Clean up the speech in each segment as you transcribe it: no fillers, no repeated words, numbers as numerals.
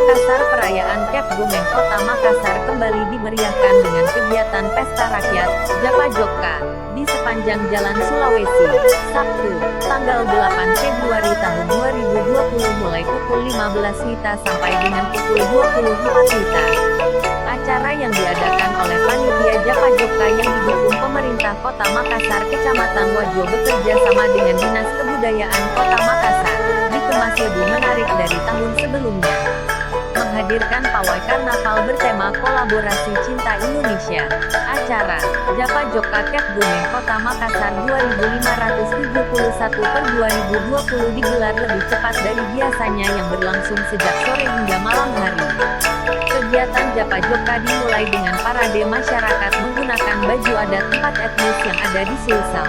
Makassar. Perayaan Cap Gomeh Kota Makassar kembali dimeriahkan dengan kegiatan Pesta Rakyat, Japa Jokka, di sepanjang Jalan Sulawesi, Sabtu, tanggal 8 Februari tahun 2020 mulai pukul 15 WITA sampai dengan pukul 24 WITA. Acara yang diadakan oleh Panitia Japa Jokka yang didukung pemerintah Kota Makassar Kecamatan Wajo bekerja sama dengan Dinas Kebudayaan Kota Makassar, dikemas lebih menarik dari tahun sebelumnya. Menghadirkan pawai karnaval bertema kolaborasi cinta Indonesia. Acara Japa Jokka Cap Gomeh Kota Makassar 2571/2020 digelar lebih cepat dari biasanya yang berlangsung sejak sore hingga malam hari. Kegiatan Japa Jokka dimulai dengan parade masyarakat menggunakan baju adat 4 etnis yang ada di Sulsel.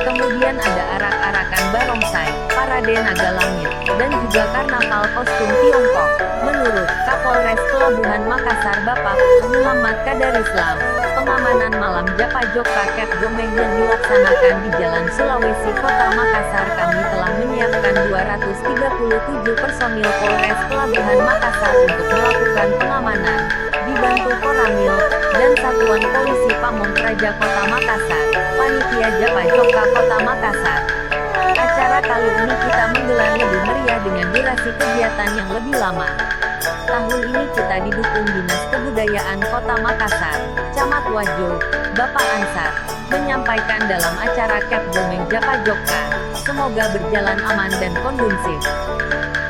Kemudian ada arak-arakan barongsai, parade naga langit, dan juga karnaval kostum Tiongkok. Menurut Kapolres Pelabuhan Makassar Bapak Muhammad Kadar Islam, pengamanan malam Japa Jokka Cap Gomeh yang dilaksanakan di Jalan Sulawesi Kota Makassar, kami telah menyiapkan 237 personil Polres Pelabuhan Makassar untuk melakukan pengamanan, dibantu Koramil, dan Satuan Polisi Pamong Praja Kota Makassar, Panitia Japa Jokka Kota Makassar. Acara kali ini kita menggelar lebih meriah dengan durasi kegiatan yang lebih lama. Tahun ini kita didukung Dinas Kebudayaan Kota Makassar, Camat Wajo, Bapak Ansar, menyampaikan dalam acara Cap Gomeh Japa Jokka. Semoga berjalan aman dan kondusif.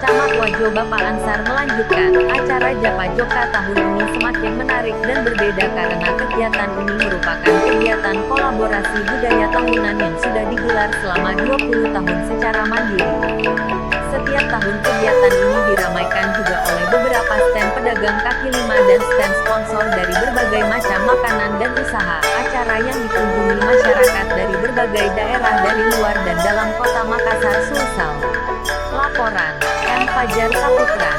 Camat Wajo Bapak Ansar melanjutkan, acara Japa Jokka tahun ini semakin menarik dan berbeda karena kegiatan ini merupakan kegiatan kolaborasi budaya tahunan yang sudah digelar selama 20 tahun secara mandiri. Setiap tahun kegiatan ini diramaikan juga oleh beberapa stand pedagang kaki lima dan stand sponsor dari berbagai macam makanan dan usaha. Acara yang dikunjungi masyarakat dari berbagai daerah dari luar dan dalam kota Makassar Sulsel. Laporan M. Fajar Saputra.